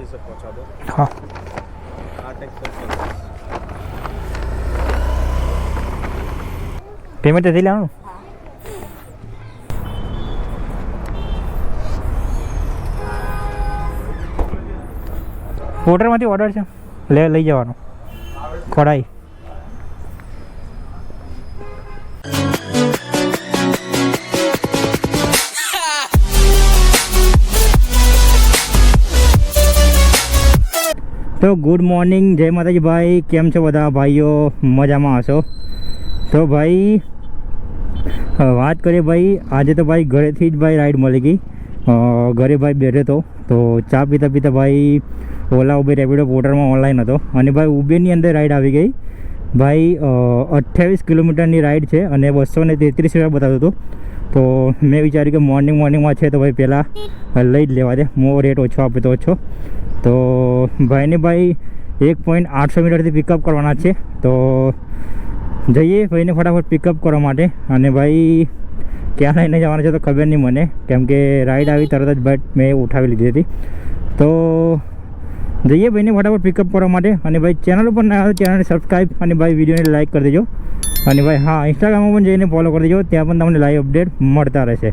से पहुंचा दो। हाँ 8 पेमेंट थी लेવાનું પોર્ટરમાંથી ઓર્ડર છે લઈ જવાનો કઢાઈ તો ગુડ મોર્નિંગ જય માતાજી ભાઈ કેમ છો બધા ભાઈઓ મજામાં હશો તો ભાઈ વાત કરીએ ભાઈ આજે તો ભાઈ ઘરેથી જ ભાઈ રાઈડ મળી ગઈ ઘરે ભાઈ બેઠો તો ચા પીતા પીતા ભાઈ ઓલા ઉબેર રેપિડો પોર્ટલમાં ઓનલાઈન હતો અને ભાઈ ઉબેરની અંદર રાઈડ આવી ગઈ ભાઈ 28 કિલોમીટરની રાઈડ છે અને 233 રૂપિયા બતાવતું હતું તો મેં વિચાર્યું કે મોર્નિંગમાં છે તો ભાઈ પહેલાં લઈ જ લેવા દે મો રેટ ઓછો આપે તો ઓછો તો ભાઈને ભાઈ 1.800 મીટરથી પિકઅપ કરવાના છે તો જઈએ ભાઈને ફટાફટ પિકઅપ કરવા માટે અને ભાઈ ક્યાં લઈને જવાના છે તો ખબર નહીં મને કેમ કે રાઈડ આવી તરત જ ભાઈ મેં ઉઠાવી લીધી હતી તો જઈએ ભાઈને ફટાફટ પિકઅપ કરવા માટે અને ભાઈ ચેનલ ઉપર ના આવે ચેનલને સબસ્ક્રાઈબ અને ભાઈ વિડીયોને લાઈક કરી દેજો અને ભાઈ હા ઇન્સ્ટાગ્રામમાં પણ જઈને ફોલો કરી દેજો ત્યાં પણ તમને લાઈવ અપડેટ મળતા રહેશે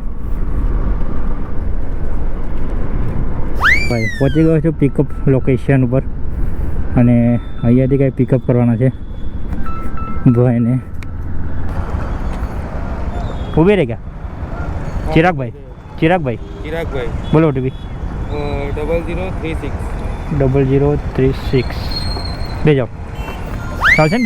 ભાઈ પહોંચી ગયો છું પિકઅપ લોકેશન ઉપર અને અહીંયાથી કંઈ પિકઅપ કરવાના છે ભાઈને ઉભે રહે ગયા ચિરાગભાઈ બોલો ઓટીપી 0036 બે જાઓ ચાલશે ને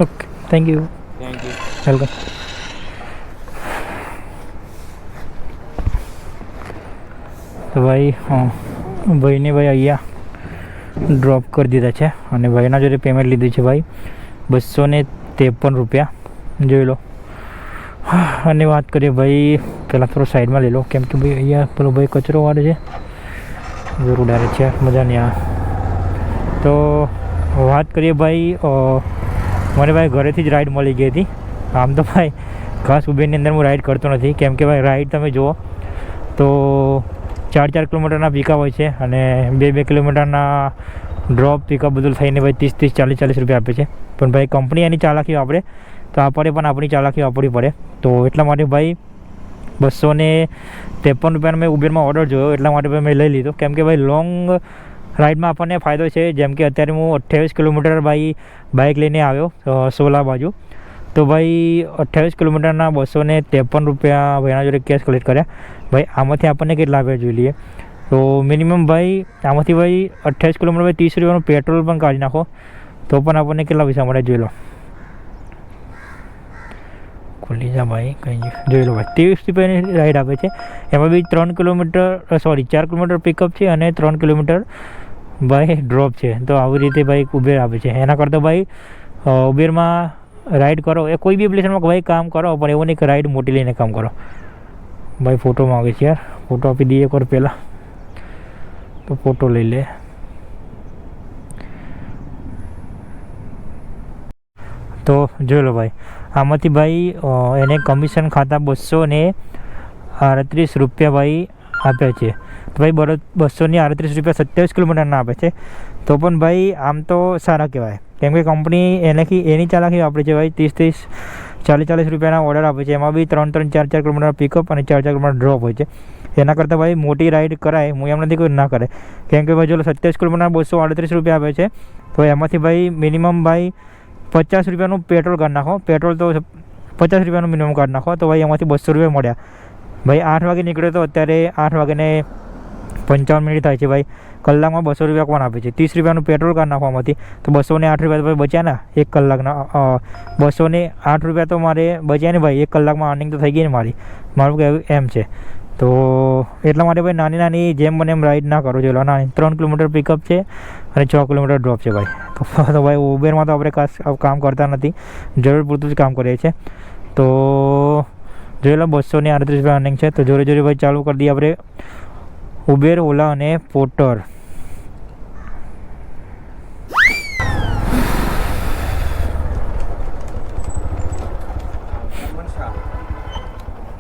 ઓકે થેન્ક યુ વેલકમ તો ભાઈ ભાઈને ભાઈ અહીંયા ડ્રોપ કરી દીધા છે અને ભાઈના જોડે પેમેન્ટ લીધું છે ભાઈ 253 રૂપિયા જોઈ લો અને વાત કરીએ ભાઈ પહેલાં થોડો સાઈડમાં લઈ લો કેમ કે ભાઈ અહીંયા પેલો ભાઈ કચરો વાળે છે જરૂર ડારે છે મજા નહીં આવે તો વાત કરીએ ભાઈ મને ભાઈ ઘરેથી જ રાઈડ મળી ગઈ હતી આમ તો ભાઈ ખાસ ઉબેરની અંદર હું રાઈડ કરતો નથી કેમ કે ભાઈ રાઈડ તમે જુઓ તો 4 કિલોમીટરના પિકઅપ હોય છે અને 2 કિલોમીટરના ડ્રોપ પિકઅપ બધું થઈને ભાઈ 30 40 રૂપિયા આપે છે પણ ભાઈ કંપની એની ચાલાકી વાપરે તો આપણે પણ આપણી ચાલાકી વાપરવી પડે તો એટલા માટે ભાઈ 253 રૂપિયાનો મેં ઉબેરમાં ઓર્ડર જોયો એટલા માટે ભાઈ મેં લઈ લીધો કેમ કે ભાઈ લોંગ રાઈડમાં આપણને ફાયદો છે જેમ કે અત્યારે હું 28 કિલોમીટર ભાઈ બાઇક લઈને આવ્યો સોલા બાજુ તો ભાઈ 28 કિલોમીટરના 253 રૂપિયા ભાઈના જોડે કેશ કલેક્ટ કર્યા ભાઈ આમાંથી આપણને કેટલા આપ્યા જોઈ લઈએ તો મિનિમમ ભાઈ આમાંથી ભાઈ 28 કિલોમીટર ભાઈ 30 રૂપિયાનું પેટ્રોલ પણ કાઢી નાખો તો પણ આપણને કેટલા પૈસા મળે જોઈ લો ખુલ્લી જા ભાઈ કંઈ જોઈ લો ભાઈ 23 રૂપિયાની રાઈડ આપે છે એમાં બી 4 કિલોમીટર પિકઅપ છે અને 3 કિલોમીટર ભાઈ ડ્રોપ છે તો આવી રીતે ભાઈ ઉબેર આપે છે એના કરતાં ભાઈ ઉબેરમાં રાઈડ કરો એ કોઈ બી એપ્લિકેશનમાં ભાઈ કામ કરો પણ એવું નહીં કે રાઈડ મોટી લઈને કામ કરો ભાઈ ફોટો માગે છે યાર ફોટો આપી દઈએ એકવાર પહેલાં તો ફોટો લઈ લે તો જોઈ લો ભાઈ આમાંથી ભાઈ એને કમિશન ખાતા 238 રૂપિયા ભાઈ આપ્યા છે તો ભાઈ 238 રૂપિયા 27 કિલોમીટરના આપે છે તો પણ ભાઈ આમ તો સારા કહેવાય કેમ કે કંપની એની ચાલાકી વાપરે છે ભાઈ 30 40 રૂપિયાના ઓર્ડર આપે છે એમાં બી 3 4 કિલોમીટર પિકઅપ અને 4 કિલોમીટર ડ્રોપ હોય છે એના કરતાં ભાઈ મોટી રાઈડ કરાય હું એમ નથી કોઈ ના કરે કેમ કે ભાઈ જો 27 કિલોમીટરના 238 રૂપિયા આપે છે તો એમાંથી ભાઈ મિનિમમ ભાઈ 50 રૂપિયાનું પેટ્રોલ કાઢી નાખો પેટ્રોલ તો 50 રૂપિયાનું મિનિમમ કાઢી નાખો તો ભાઈ એમાંથી 200 રૂપિયા મળ્યા ભાઈ 8 વાગે નીકળ્યો તો અત્યારે 8 વાગ્યાને 55 મિનિટ થાય છે ભાઈ કલાકમાં 200 રૂપિયા કોણ આપે છે 30 રૂપિયાનું પેટ્રોલ કાઢી નાખવામાંથી તો 208 રૂપિયા તો ભાઈ બચ્યા ને એક કલાકના 208 રૂપિયા તો મારે બચ્યા ને ભાઈ એક કલાકમાં અર્નિંગ તો થઈ ગઈ ને મારું કહેવું એમ છે તો એટલા માટે ભાઈ નાની નાની જેમ મને એમ રાઈડ ના કરો છો. નાની 3 કિલોમીટર પિકઅપ છે અને 6 કિલોમીટર ડ્રોપ છે ભાઈ. તો ભાઈ ઉબેરમાં તો આપણે ખાસ કામ કરતા નથી, જરૂર પૂરતું જ કામ કરીએ છીએ. તો જોઈ લો 238 રૂપિયા અર્નિંગ છે. તો જોડે જોડે ભાઈ ચાલુ કરી દઈએ આપણે ઉબેર, ઓલા અને પોર્ટર.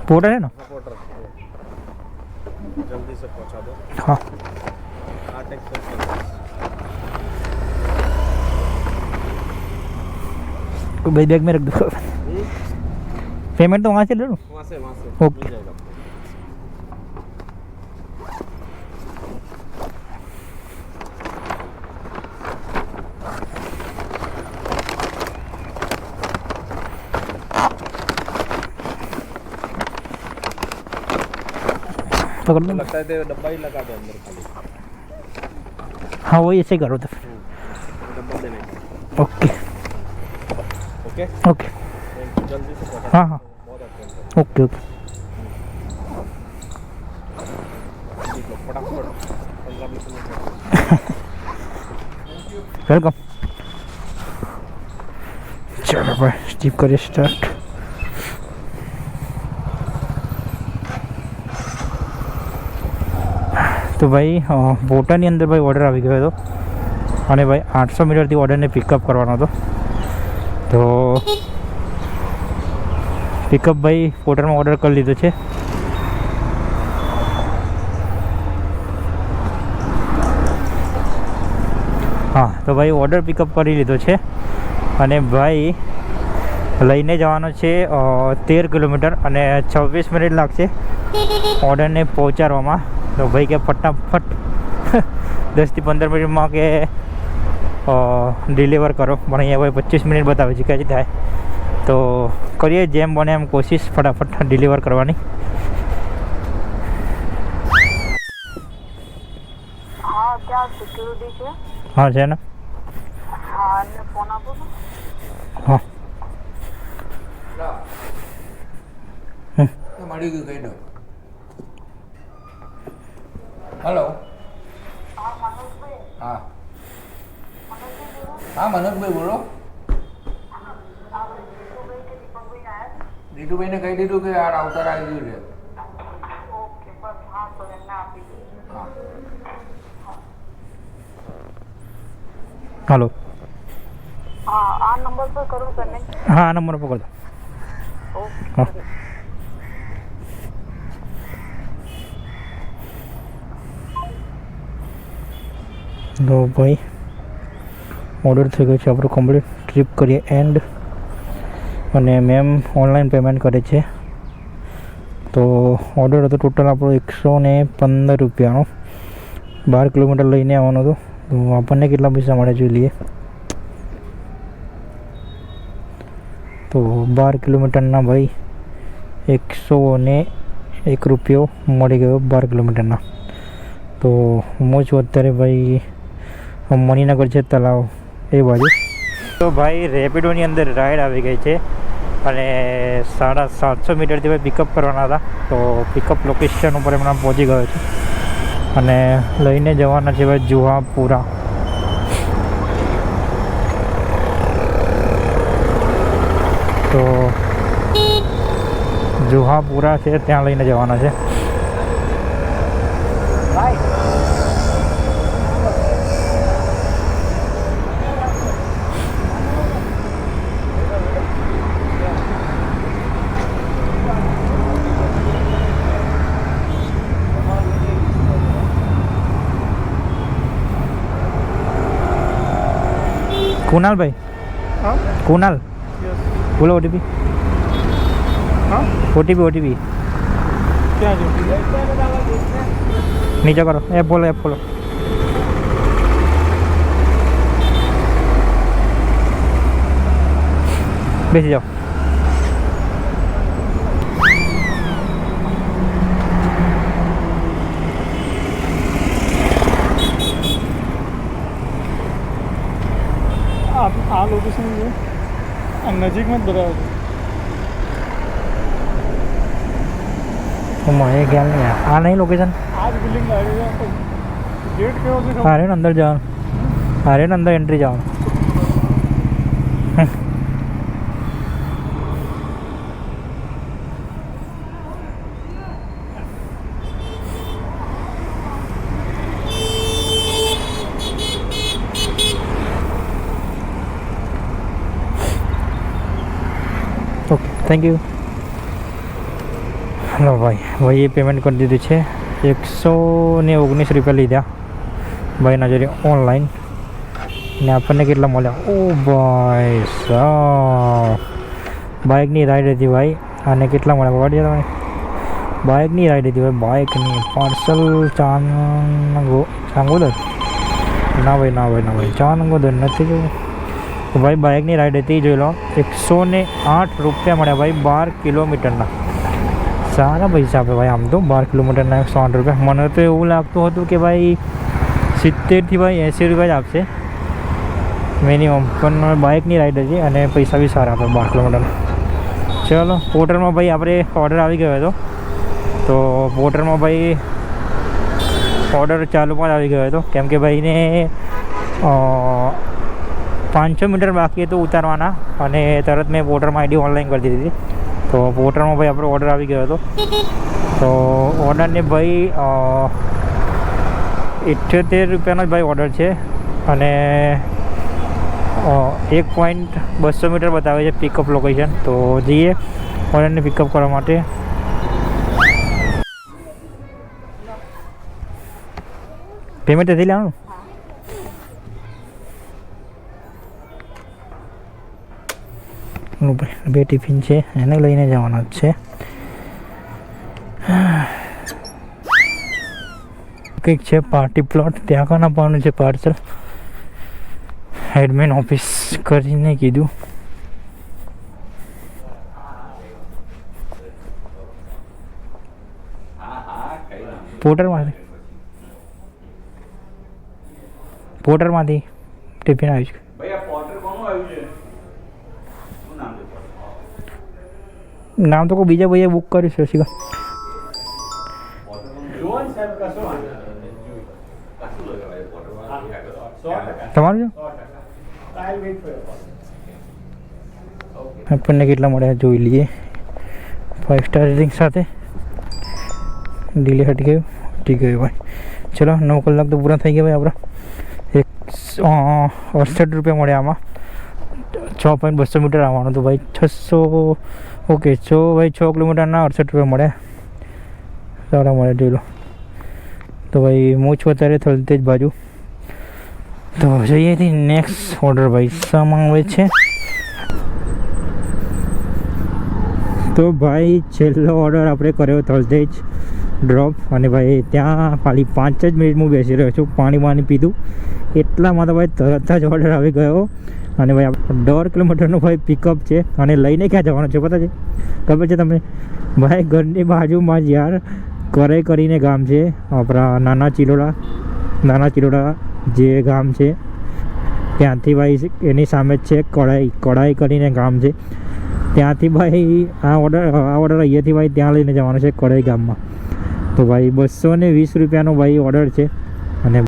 पोर्टर है ना? पोर्टर जल्दी से पहुंचा दो. हाँ 8 तो भाई बैग में रख दो. पेमेंट तो वहाँ से ले लो. वहाँ से ओके. मिल जाएगा. पकड़ लो. लगता है तो डब्बा ही लगा दो अंदर खाली. हाँ वही ऐसे करो तो. डब्बा देने का. Okay okay okay. जल्दी से पहुंचा. हाँ हाँ बहुत अर्जेंट है. Okay okay. निकलो फटाफट 15 मिनट में. वेलकम. चलो भाई स्टीप करिए स्टार्ट. તો ભાઈ બોટાની અંદર ભાઈ ઓર્ડર આવી ગયો હતો અને ભાઈ 800 મીટરથી ઓર્ડરને પિકઅપ કરવાનો હતો. તો પિકઅપ ભાઈ પોર્ટરમાં ઓર્ડર કરી લીધો છે. હા તો ભાઈ ઓર્ડર પિકઅપ કરી લીધો છે અને ભાઈ લઈને જવાનો છે 13 કિલોમીટર અને 26 મિનિટ લાગશે ઓર્ડરને પહોંચાડવામાં. તો ભાઈ કે ફટાફટ 10 થી 15 મિનિટમાં કે ડિલિવર કરો, પણ અહીંયા ભાઈ 25 મિનિટ બતાવે છે ક્યાંથી થાય. તો કરીએ જેમ બને એમ કોશિશ ફટાફટ ડિલિવર કરવાની. હા क्या सिक्योरिटी છે? હા છે ને. હા અને ફોન આપો ને. હા મળી ગયું કહી દો. હેલો. હા મનોજભાઈ. હા હા મનોજભાઈ બોલો. દીટુભાઈને કહી દીધું કે આ રાઉટર આવી ગયું છે. ઓકે બસ હા તો એમને આપી દો. હા હાલો. હા આ નંબર પર કરું કનેક્ટ. હા આ નંબર પકડો. ઓકે. તો ભાઈ ઓર્ડર થઈ ગયો છે આપણો કમ્પ્લીટ. ટ્રીપ કરીએ એન્ડ અને મેમ ઓનલાઈન પેમેન્ટ કરે છે. તો ઓર્ડર હતો ટોટલ આપણો 115 રૂપિયાનો. 12 કિલોમીટર લઈને આવવાનો હતો. તો આપણને કેટલા પૈસા મળે જોઈ લઈએ. તો 12 કિલોમીટરના ભાઈ 101 રૂપિયો મળી ગયો 12 કિલોમીટરના. તો હું છું અત્યારે ભાઈ મણિનગર છે તલાવ એ બાજુ. તો ભાઈ રેપિડોની અંદર રાઈડ આવી ગઈ છે અને 750 મીટરથી ભાઈ પિકઅપ કરવાના હતા. તો પિકઅપ લોકેશન ઉપર હમણાં પહોંચી ગયો છે અને લઈને જવાના છે ભાઈ જુહાપુરા. તો જુહાપુરા છે ત્યાં લઈને જવાના છે. कुणाल भाई. हाँ कुणाल बोलो OTP. हाँ OTP क्या जो नीचे करो. ऐप बोलो. બેસી જાઓ. આ લોકેશન છે આ નજીકમાં જ બતાવે છે. તો મને ખ્યાલ નહીં આ નહીં લોકેશન आज बिल्डिंग लागे गेट के वजह से અરે ને અંદર જવાનું અરે ને અંદર એન્ટ્રી જવાનું ઓકે થેન્ક યુ હેલો ભાઈએ પેમેન્ટ કરી દીધું છે 119 રૂપિયા લીધા ભાઈના જોડે ઓનલાઈન ને આપણને કેટલા મળ્યા ઓ ભાઈ સાહેબ બાઇકની રાઈડ હતી ભાઈ અને કેટલા મળ્યા વાડી તમે બાઇકની રાઈડ હતી ભાઈ બાઇકની પાર્સલ ચાંગોદર ના ભાઈ ચાંગોદર નથી જોયું તો ભાઈ બાઇકની રાઈડ હતી જોઈ લો 108 રૂપિયા મળ્યા ભાઈ 12 કિલોમીટરના સારા પૈસા આપે ભાઈ આમ તો 12 કિલોમીટરના 108 રૂપિયા મને તો એવું લાગતું હતું કે ભાઈ 70થી ભાઈ 80 રૂપિયા જ આપશે મિનિમમ પણ બાઇકની રાઈડ હતી અને પૈસા બી સારા આપે 12 કિલોમીટરના ચલો પોર્ટરમાં ભાઈ આપણે ઓર્ડર આવી ગયો હતો તો પોર્ટરમાં ભાઈ ઓર્ડર ચાલુ પણ આવી ગયો હતો કેમ કે ભાઈને 500 મીટર બાકી હતું ઉતારવાના અને તરત મેં પોર્ટરમાં આઈડી ઓનલાઈન કરી દીધી તો પોર્ટરમાં ભાઈ આપણો ઓર્ડર આવી ગયો હતો તો ઓર્ડરને ભાઈ 78 રૂપિયાનો જ ભાઈ ઓર્ડર છે અને 1.200 મીટર બતાવે છે પિકઅપ લોકેશન તો જઈએ ઓર્ડરને પિકઅપ કરવા માટે પેમેન્ટ નથી લેવાનું બે ટિફિન છે એને લઈને જવાના જ છે કંઈક છે પાર્ટી પ્લોટ ત્યાં કાં આપવાનું છે પાર્સલ એડમિન ઓફિસ કરીને કીધું પોર્ટરમાંથી ટિફિન આવ્યું છે નામ તો કોઈ બીજા ભાઈએ બુક કર્યું છે શીખા તમારું છે આપણને કેટલા મળ્યા જોઈ લઈએ 5 સ્ટાર રેટિંગ સાથે ડીલે હટી ગયું ભાઈ ચલો 9 કલાક તો પૂરા થઈ ગયા ભાઈ આપણા 68 રૂપિયા મળ્યા આમાં 6.200 મીટર આવવાનું તો ભાઈ 600 ઓકે ભાઈ 6 કિલોમીટરના 68 રૂપિયા મળ્યા સારા મળે જોઈ લો તો ભાઈ મૂછ વધારે થલતેજ બાજુ તો જઈએ થી નેક્સ્ટ ઓર્ડર ભાઈ સામાન આવે છે તો ભાઈ છેલ્લો ઓર્ડર આપણે કર્યો થલતેજ ડ્રોપ અને ભાઈ ત્યાં ખાલી 5 જ મિનિટ હું બેસી રહ્યો છું પાણી પીધું એટલામાં તો ભાઈ તરત જ ઓર્ડર આવી ગયો અને ભાઈ 1.5 કિલોમીટરનું ભાઈ પિકઅપ છે અને લઈને ક્યાં જવાનું છે પતા છે ખબર છે તમને ભાઈ ઘરની બાજુમાં જ યાર કરાઈ કરીને ગામ છે આપણા નાના ચિલોડા જે ગામ છે ત્યાંથી ભાઈ એની સામે જ છે કડાઈ કરીને ગામ છે ત્યાંથી ભાઈ આ ઓર્ડર અહીંયાથી ભાઈ ત્યાં લઈને જવાનો છે કડાઈ ગામમાં તો ભાઈ 220 રૂપિયાનો ભાઈ ઓર્ડર છે અને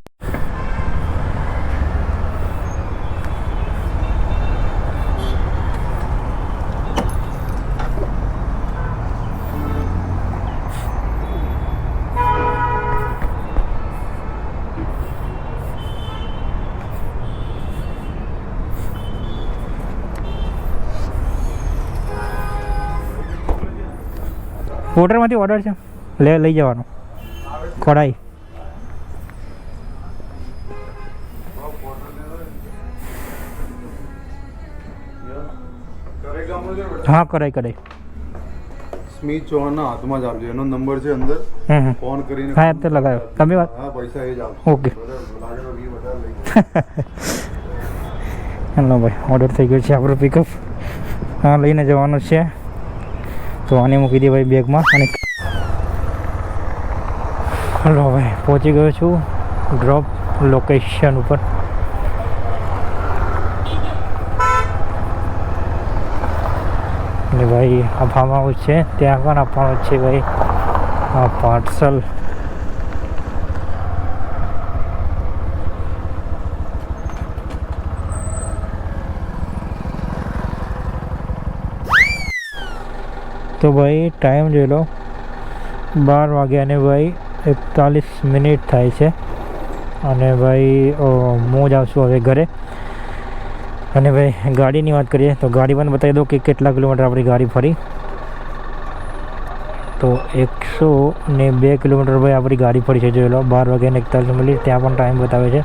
પોર્ટરમાંથી ઓર્ડર છે લઈ જવાનો કડાઈ હા કડાઈ સ્મિત ચૌહાણના હાથમાં જ આપજો એનો નંબર છે અંદર ફોન કરીને હા તો લગાવ્યો તમે વાત હા પૈસા એ જ આપજો ઓકે હેલો ભાઈ ઓર્ડર થઈ ગયો છે આપણો પિકઅપ હા લઈને જવાનું છે તો આને મૂકી દે ભાઈ બેગમાં અને હલો ભાઈ પહોંચી ગયો છું ડ્રોપ લોકેશન ઉપર અને ભાઈ આ ફાર્મ હાઉસ છે ત્યાં પણ આપવાનો છે ભાઈ આ પાર્સલ તો ભાઈ ટાઈમ જોઈ લો 12 વાગ્યાને ભાઈ 41 મિનિટ થાય છે અને ભાઈ હું જ આવશું હવે ઘરે. અને ભાઈ ગાડીની વાત કરીએ તો ગાડી પણ બતાવી દો કે કેટલા કિલોમીટર આપણી ગાડી ફરી. તો 102 કિલોમીટર ભાઈ આપણી ગાડી ફરી છે જોઈ લો 12 વાગ્યાને 41 મિનિટ. ત્યાં પણ ટાઈમ બતાવે છે.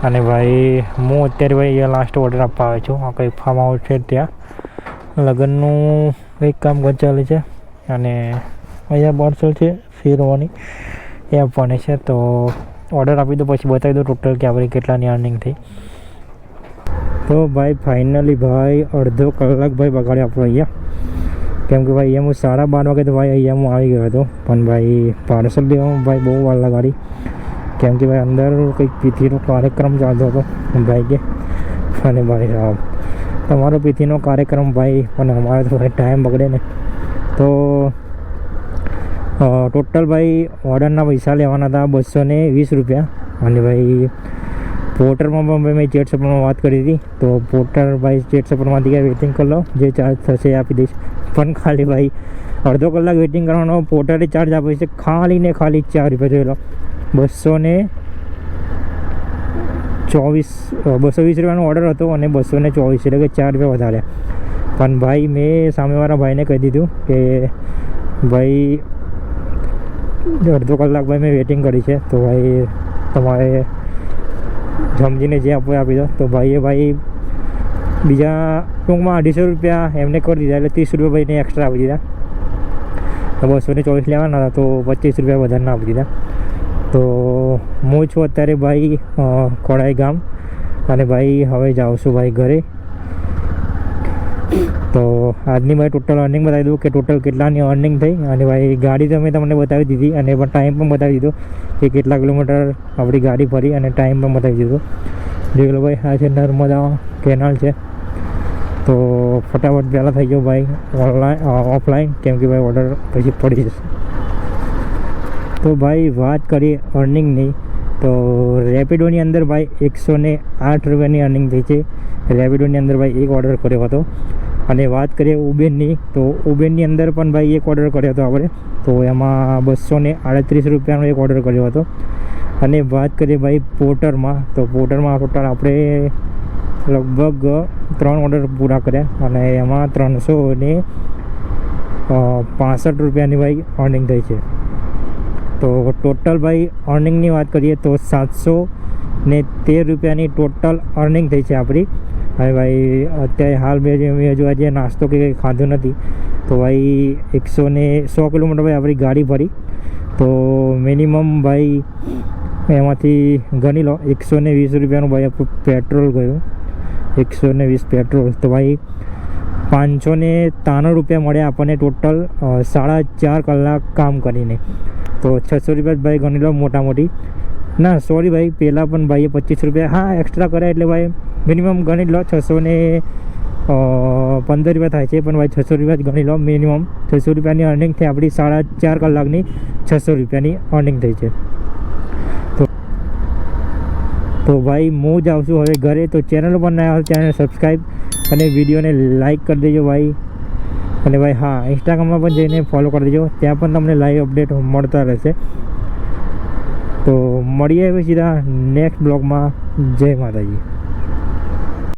અને ભાઈ હું અત્યારે ભાઈ અહીંયા લાસ્ટ ઓર્ડર આપવા આવ્યો છું. આ કંઈ ફાર્મ હાઉસ છે ત્યાં લગ્નનું કંઈક કામ ચાલે છે અને અહીંયા પાર્સલ છે શેરવાની એ આપવાની છે. તો ઓર્ડર આપી દો પછી બતાવી દો ટોટલ કે આપણી કેટલાની અર્નિંગ થઈ. તો ભાઈ ફાઇનલી ભાઈ અડધો કલાક ભાઈ બગાડ્યો આપણો અહીંયા. કેમ કે ભાઈ અહીંયા હું 12:30 વાગે તો ભાઈ અહીંયા હું આવી ગયો હતો પણ ભાઈ પાર્સલ દેવામાં ભાઈ બહુ વાર લગાડી. કેમ કે ભાઈ અંદર કંઈક તિથિનો કાર્યક્રમ ચાલતો હતો ભાઈ કે. અને ભાઈ સાહેબ તમારો તિથિનો કાર્યક્રમ ભાઈ પણ અમારે તો ભાઈ ટાઈમ બગડે ને. તો ટોટલ ભાઈ ઓર્ડરના પૈસા લેવાના હતા 220 રૂપિયા. અને ભાઈ પોર્ટરમાં પણ ભાઈ મેં ચેટ સપોર્ટમાં વાત કરી હતી. તો પોર્ટર ભાઈ ચેટ સપોર્ટમાંથી ક્યાં વેઇટિંગ કરી લો, જે ચાર્જ થશે એ આપી દઈશ. પણ ખાલી ભાઈ અડધો કલાક વેઇટિંગ કરવાનો, પોર્ટરે ચાર્જ આપે છે ખાલી ને ખાલી 4 રૂપિયા. જોઈ લો 220 રૂપિયાનો ઓર્ડર હતો અને 224 એટલે કે 4 રૂપિયા વધારે. પણ ભાઈ મેં સામેવાળા ભાઈને કહી દીધું કે ભાઈ અડધો કલાક ભાઈ મેં વેઇટિંગ કરી છે તો ભાઈ તમારે સમજીને જે આપો આપી દો. તો ભાઈએ ભાઈ બીજા ટૂંકમાં 250 રૂપિયા એમને કરી દીધા એટલે 30 રૂપિયા ભાઈને એક્સ્ટ્રા આપી દીધા. 224 લેવાના હતા તો 25 રૂપિયા વધારે આપી દીધા. તો હું છું અત્યારે ભાઈ ખોડાઈ ગામ અને ભાઈ હવે જાઉં છું ભાઈ ઘરે. તો આજની ભાઈ ટોટલ અર્નિંગ બતાવી દઉં કે ટોટલ કેટલાની અર્નિંગ થઈ. અને ભાઈ ગાડી તો મેં તમને બતાવી દીધી અને પણ ટાઈમ પણ બતાવી દીધો કે કેટલા કિલોમીટર આપણી ગાડી ફરી અને ટાઈમ પણ બતાવી દીધો. જોઈ લો ભાઈ આ છે નર્મદા કેનાલ છે. તો ફટાફટ પહેલાં થઈ ગયો ભાઈ ઓફલાઈન કેમ કે ભાઈ ઓર્ડર પછી પડી જશે. તો ભાઈ વાત કરીએ અર્નિંગની તો રેપિડોની અંદર ભાઈ 108 રૂપિયાની અર્નિંગ થઈ છે. રેપિડોની અંદર ભાઈ એક ઓર્ડર કર્યો હતો. અને વાત કરીએ ઉબેરની તો ઉબેરની અંદર પણ ભાઈ એક ઓર્ડર કર્યો હતો આપણે. તો એમાં 238 રૂપિયાનો એક ઓર્ડર કર્યો હતો. અને વાત કરીએ ભાઈ પોર્ટરમાં તો પોર્ટરમાં ટોટલ આપણે લગભગ 3 ઓર્ડર પૂરા કર્યા અને એમાં 365 રૂપિયાની ભાઈ અર્નિંગ થઈ છે. તો ટોટલ ભાઈ અર્નિંગની વાત કરીએ તો 713 રૂપિયાની ટોટલ અર્નિંગ થઈ છે આપણી. અને ભાઈ અત્યારે હાલ મેં હજુ આજે નાસ્તો કે કંઈ ખાધો નથી. તો ભાઈ 100 કિલોમીટર ભાઈ આપણી ગાડી ફરી. તો મિનિમમ ભાઈ એમાંથી ગણી લો 120 રૂપિયાનું ભાઈ આપણું પેટ્રોલ ગયું. 120 પેટ્રોલ તો ભાઈ 593 રૂપિયા મળ્યા આપણને ટોટલ 4.5 કલાક કામ કરીને. તો 600 રૂપિયા ભાઈ ગણી લો મોટા મોટી. ના સોરી ભાઈ પહેલાં પણ ભાઈએ 25 રૂપિયા હા એક્સ્ટ્રા કર્યા એટલે ભાઈ મિનિમમ ગણી લો 615 રૂપિયા થાય છે. પણ ભાઈ 600 રૂપિયા જ ગણી લો મિનિમમ. 600 રૂપિયાની અર્નિંગ થઈ આપણી 4.5 કલાકની 600 રૂપિયાની અર્નિંગ થઈ છે. તો ભાઈ હું જ આવશું હવે ઘરે. તો ચેનલ પર ના આવે ચેનલ સબસ્ક્રાઈબ અને વિડીયોને લાઈક કરી દેજો ભાઈ. અને ભાઈ હા ઇન્સ્ટાગ્રામમાં પણ જઈને ફોલો કરી દેજો, ત્યાં પણ તમને લાઈવ અપડેટ મળતા રહેશે. તો મળીએ હવે સીધા નેક્સ્ટ બ્લોગમાં. જય માતાજી.